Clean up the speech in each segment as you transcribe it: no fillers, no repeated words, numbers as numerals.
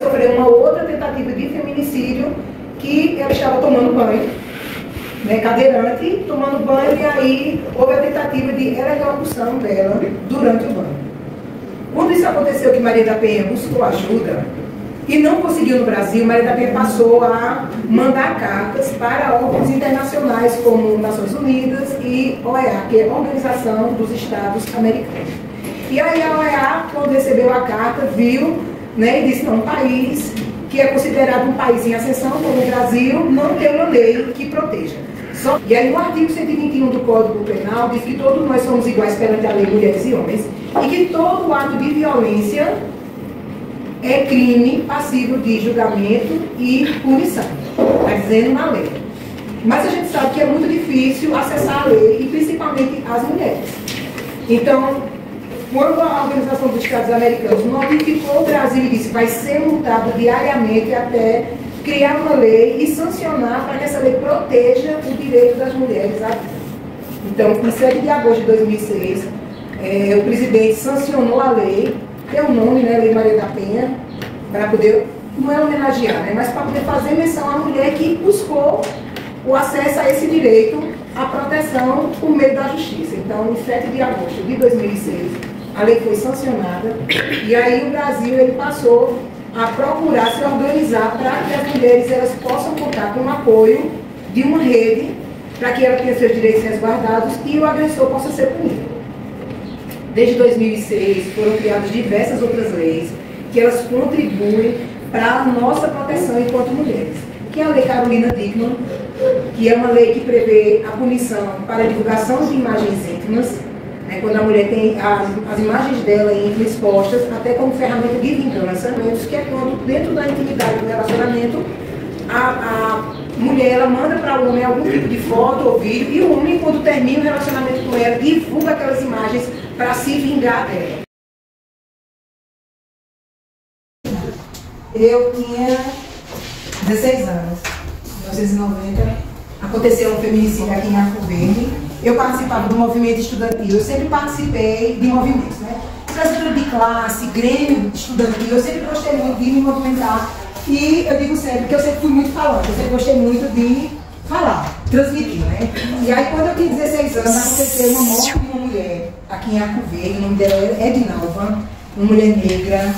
Sofreu uma outra tentativa de feminicídio, que ela estava tomando banho, né, cadeirante, tomando banho, e aí houve a tentativa de eletrocução dela durante o banho. Quando isso aconteceu, que Maria da Penha buscou ajuda e não conseguiu no Brasil, Maria da Penha passou a mandar cartas para órgãos internacionais como Nações Unidas e OEA, que é a Organização dos Estados Americanos. E aí a OEA, quando recebeu a carta, viu, né, e disse: não, um país que é considerado um país em ascensão, como o Brasil, não tem uma lei que proteja. E aí o artigo 121 do Código Penal diz que todos nós somos iguais perante a lei, mulheres e homens, e que todo ato de violência é crime passível de julgamento e punição. Está dizendo na lei. Mas a gente sabe que é muito difícil acessar a lei, e principalmente as mulheres. Então, quando a Organização dos Estados Americanos notificou o Brasil e disse que vai ser multado diariamente até criar uma lei e sancionar para que essa lei proteja o direito das mulheres à vida. Então, em 7 de agosto de 2006, o presidente sancionou a lei, deu o nome, né, Lei Maria da Penha, para poder, não é homenagear, né, mas para poder fazer menção à mulher que buscou o acesso a esse direito, à proteção por meio da justiça. Então, em 7 de agosto de 2006, a lei foi sancionada, e aí o Brasil ele passou a procurar se organizar para que as mulheres elas possam contar com o apoio de uma rede para que ela tenha seus direitos resguardados e o agressor possa ser punido. Desde 2006 foram criadas diversas outras leis que elas contribuem para a nossa proteção enquanto mulheres, que é a Lei Carolina Dickmann, que é uma lei que prevê a punição para a divulgação de imagens íntimas, quando a mulher tem as imagens dela íntimas expostas, até como ferramenta de vingança, que é quando, dentro da intimidade do relacionamento, a mulher ela manda para o homem algum tipo de foto ou vídeo, e o homem, quando termina o relacionamento com ela, divulga aquelas imagens para se vingar dela. Eu tinha 16 anos, em 1990, aconteceu um feminicídio aqui em Arco Verde. Eu participava do movimento estudantil, eu sempre participei de movimentos, né? Presidente de classe, grêmio estudantil, eu sempre gostei muito de me movimentar. E eu digo sempre que eu sempre fui muito falante, eu sempre gostei muito de falar, transmitir, né? E aí quando eu tinha 16 anos, aconteceu uma morte de uma mulher aqui em Arco Verde, o nome dela era Edinalva, uma mulher negra.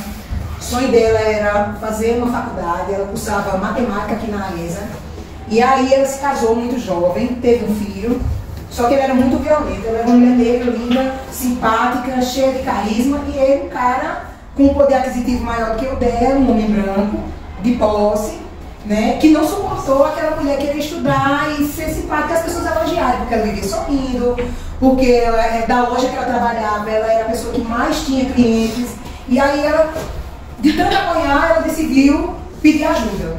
O sonho dela era fazer uma faculdade, ela cursava matemática aqui na AESA. E aí ela se casou muito jovem, teve um filho. Só que ele era muito violento, ela era uma mulher negra, linda, simpática, cheia de carisma, e ele, um cara com um poder aquisitivo maior que o dela, um homem branco, de posse, né, que não suportou aquela mulher querer estudar e ser simpática, as pessoas elogiarem, porque ela vivia sorrindo, porque ela, da loja que ela trabalhava, ela era a pessoa que mais tinha clientes, e aí ela, de tanto apanhar, ela decidiu pedir ajuda.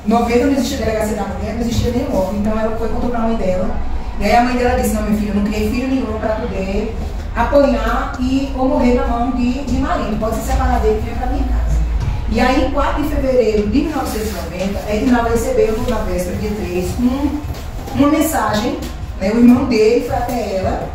Em 90 não existia delegacia da mulher, não existia nem órgão, então ela foi contar para a mãe dela. E aí a mãe dela disse: não, meu filho, eu não criei filho nenhum para poder apanhar ou morrer na mão de marido. Pode se separar dele e vir para minha casa. E aí, em 4 de fevereiro de 1990, a Edinalva recebeu, na véspera, dia 3, uma mensagem, né, o irmão dele foi até ela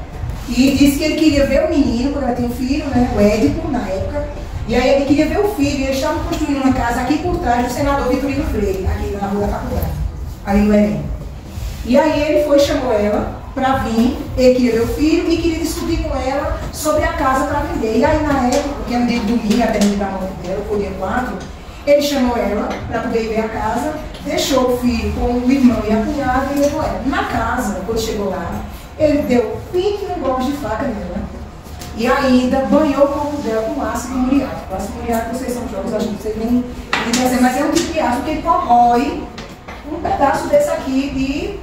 e disse que ele queria ver o menino, porque ela tinha um filho, né, o Édipo, na época. E aí ele queria ver o filho, e eles estavam construindo uma casa aqui por trás do senador Vitorino Freire, aqui na rua da faculdade, ali no Erém. E aí ele foi e chamou ela para vir, ele queria ver o filho e queria discutir com ela sobre a casa para vender. E aí na época, que era um dia de domingo, até no dia da morte dela, foi dia 4, ele chamou ela para poder ir ver a casa, deixou o filho com o irmão e a cunhada e levou ela. Na casa, quando chegou lá, ele deu 21 golpes de faca nela e ainda banhou o corpo dela com ácido muriático. O ácido muriático, vocês são jovens, acho que vocês nem entendem, mas é um tipo de ácido que ele corrói um pedaço desse aqui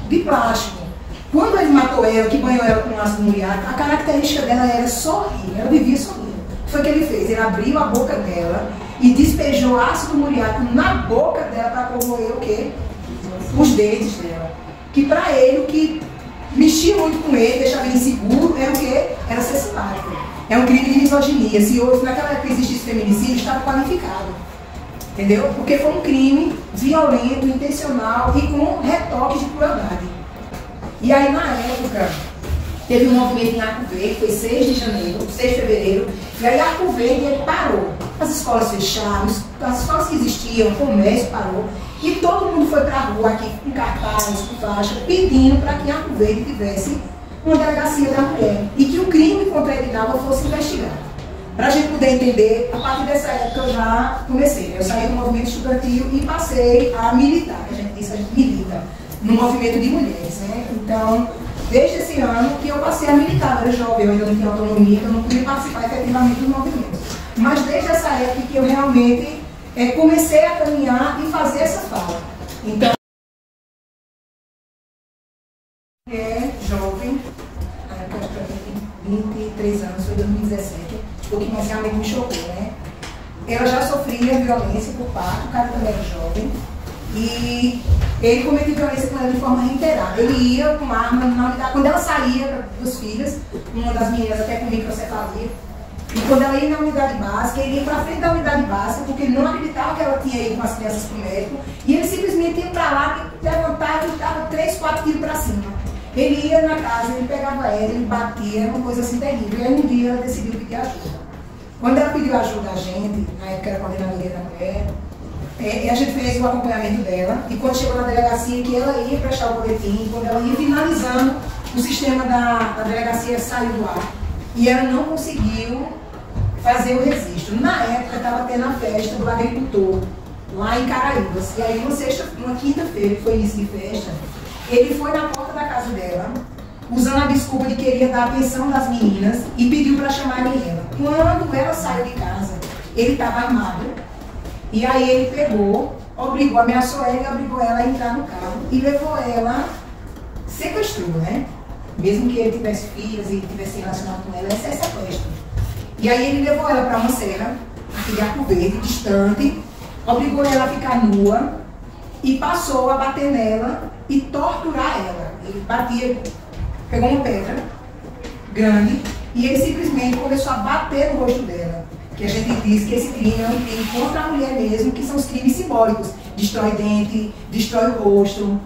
de plástico. Quando ele matou ela, que banhou ela com ácido muriático, a característica dela era sorrir, ela vivia sorrindo. O que foi que ele fez? Ele abriu a boca dela e despejou ácido muriático na boca dela para corroer o quê? Os dentes dela. Que para ele, o que mexia muito com ele, deixava ele inseguro, era o quê? Era ser simpático. É um crime de misoginia. Se hoje, naquela época existisse feminicídio, estava qualificado. Entendeu? Porque foi um crime violento, intencional e com retoques de crueldade. E aí, na época, Teve um movimento em Arco Verde, foi 6 de janeiro, 6 de fevereiro, e aí Arco Verde ele parou. As escolas fecharam, as escolas que existiam, o comércio parou, e todo mundo foi para a rua aqui com cartazes, com faixa, pedindo para que Arco Verde tivesse uma delegacia da mulher e que o crime contra a Edinalva fosse investigado. Para a gente poder entender, a partir dessa época eu já comecei. Eu saí do movimento estudantil e passei a militar, que a gente diz que a gente milita, no movimento de mulheres, né? Então, desde esse ano que eu passei a militar, eu era jovem, eu ainda não tinha autonomia, eu não podia participar efetivamente do movimento. Mas desde essa época que eu realmente comecei a caminhar e fazer essa fala. Então, jovem, eu acho que eu tenho 23 anos, foi em 2017, o que mais realmente me chocou, né? Ela já sofria violência por parto, o cara também era jovem, e ele cometeu violência com ela de forma reiterada. Ele ia com arma na unidade, quando ela saía dos filhos, uma das meninas até com microcefalia, e quando ela ia na unidade básica, ele ia para frente da unidade básica, porque ele não acreditava que ela tinha ido com as crianças para o médico, e ele simplesmente ia para lá, levantava e dava 3, 4 quilos para cima. Ele ia na casa, ele pegava ela, ele batia, era uma coisa assim terrível. E aí um dia ela decidiu pedir ajuda. Quando ela pediu ajuda a gente, na época era coordenadoria da mulher, a gente fez o acompanhamento dela, e quando chegou na delegacia, que ela ia prestar o boletim, quando ela ia finalizando, o sistema da delegacia saiu do ar. E ela não conseguiu fazer o registro. Na época estava tendo a festa do agricultor, lá em Caraíbas. E aí uma quinta-feira, que foi isso de festa, ele foi na porta da casa dela, usando a desculpa de que queria dar a pensão das meninas, e pediu para chamarem ela. Quando ela saiu de casa, ele estava armado, e aí ele pegou, ameaçou ela e obrigou ela a entrar no carro, e levou ela, sequestrou, né? Mesmo que ele tivesse filhas e tivesse relacionado com ela, esse é sequestro. E aí ele levou ela para uma serra, aqui de Arco Verde, distante, obrigou ela a ficar nua, e passou a bater nela e torturar ela. Ele batia, pegou uma pedra grande e ele simplesmente começou a bater no rosto dela. Que a gente diz que esse crime é um crime contra a mulher mesmo, que são os crimes simbólicos. Destrói dente, destrói o rosto,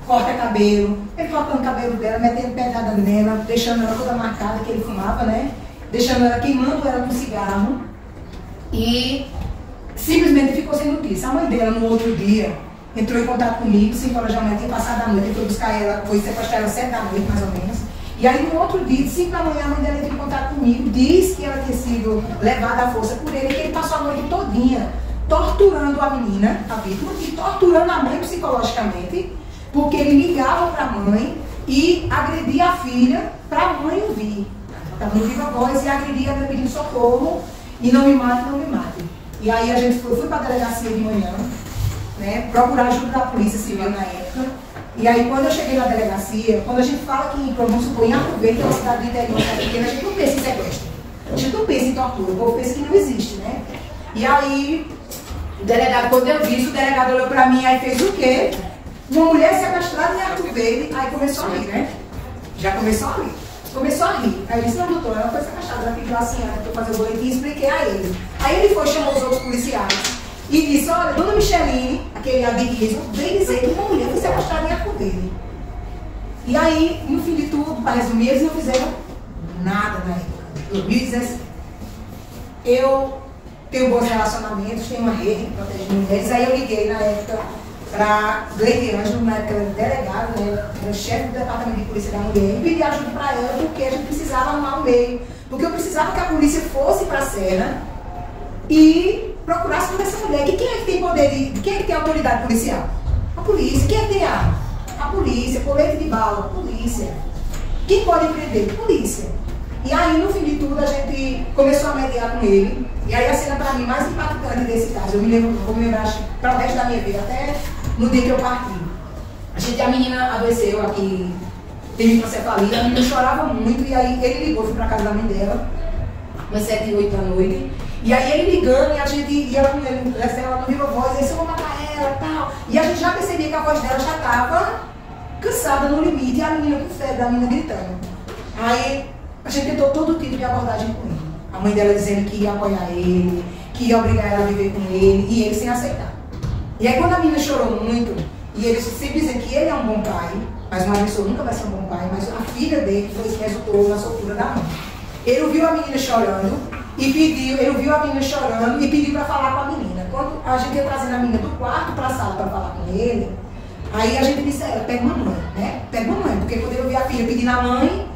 corta cabelo. Ele cortando o cabelo dela, metendo pedrada nela, deixando ela toda marcada, que ele fumava, né? Deixando ela, queimando ela com cigarro. E simplesmente ficou sem notícia. A mãe dela, no outro dia, entrou em contato comigo, 5 horas da manhã, tinha passado a noite, ele foi buscar ela, foi sequestrar ela 7 da noite, mais ou menos. E aí, no outro dia, de 5 da manhã, a mãe dela entrou em contato comigo, disse que ela tinha sido levada à força por ele, que ele passou a noite todinha torturando a menina, a vítima, e torturando a mãe psicologicamente, porque ele ligava para a mãe e agredia a filha para a mãe ouvir. Estava no viva voz e agredia ela pedindo socorro, e não me mate, não me mate. E aí a gente fui para a delegacia de manhã, né, procurar ajuda da Polícia Civil na época. E aí, quando eu cheguei na delegacia, quando a gente fala que, vamos supor, em Arco Verde, que é uma cidade do interior pequena, a gente não pensa em sequestro, a gente não pensa em tortura, o povo pensa que não existe, né? E aí, o delegado, quando eu vi, o delegado olhou pra mim, aí fez o quê? Uma mulher sequestrada em Arco Verde, aí começou a rir, né? Já começou a rir. Começou a rir. Aí eu disse, não, doutor, ela foi sequestrada, ela pediu assim, para eu fazer o boletim e expliquei a ele. Aí ele foi, chamou os outros policiais. E disse, olha, dona Micheline, aquele amigo, veio dizer que uma mulher foi sequestrada em Arco Verde. E aí, no fim de tudo, para resumir, eles não fizeram nada na época. 2017. Eu tenho bons relacionamentos, tenho uma rede que protege mulheres. Aí eu liguei na época para Gleide Ângelo, na época ela era delegada, né, era chefe do departamento de polícia da mulher, e pedi ajuda para ela porque a gente precisava arrumar um meio. Porque eu precisava que a polícia fosse para a serra e procurasse por essa mulher. Quem é que tem poder, quem é que tem autoridade policial? A polícia. Quem é que tem arma? A polícia. Colete de bala? A polícia. Quem pode prender? Polícia. E aí, no fim de tudo, a gente começou a mediar com ele. E aí a cena para mim mais impactante desse caso, eu me lembro, vou me lembrar para o resto da minha vida, até no dia que eu parti. A menina adoeceu aqui, teve microcefalia, a menina chorava muito, e aí ele ligou, fui para casa da mãe dela, umas 7 e 8 da noite. E aí ele ligando, e a gente ia com ele, ela não viu a voz, aí eu vou matar ela e tal. E a gente já percebia que a voz dela já estava cansada no limite, e a menina com febre, a menina gritando. Aí a gente tentou todo tipo de abordagem com ele. A mãe dela dizendo que ia apoiar ele, que ia obrigar ela a viver com ele, e ele sem aceitar. E aí quando a menina chorou muito, E eles sempre dizem que ele é um bom pai, mas um agressor nunca vai ser um bom pai, mas a filha dele foi que resultou na soltura da mãe. Ele ouviu a menina chorando e pediu, para falar com a menina. Quando a gente ia trazendo a menina do quarto para a sala para falar com ele, aí a gente disse a ela, pega mamãe, né? Pega mamãe, porque quando ele ouvia a filha pedindo a mãe,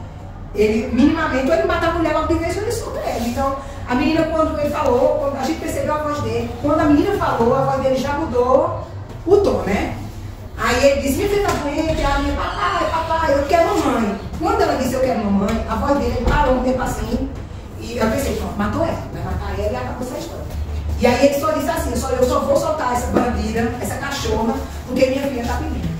ele minimamente, ou ele mata a mulher logo de vez ou ele solta ela. Então, a menina, quando ele falou, quando a gente percebeu a voz dele, quando a menina falou, a voz dele já mudou o tom, né? Aí ele disse, minha filha tá doente, a minha, papai, eu quero mamãe. Quando ela disse eu quero mamãe, a voz dele parou um tempo assim, e eu pensei, pronto, matou ela, vai matar ela e acabou essa história. E aí ele só disse assim, eu só vou soltar essa bandida, essa cachorra, porque minha filha tá pedindo.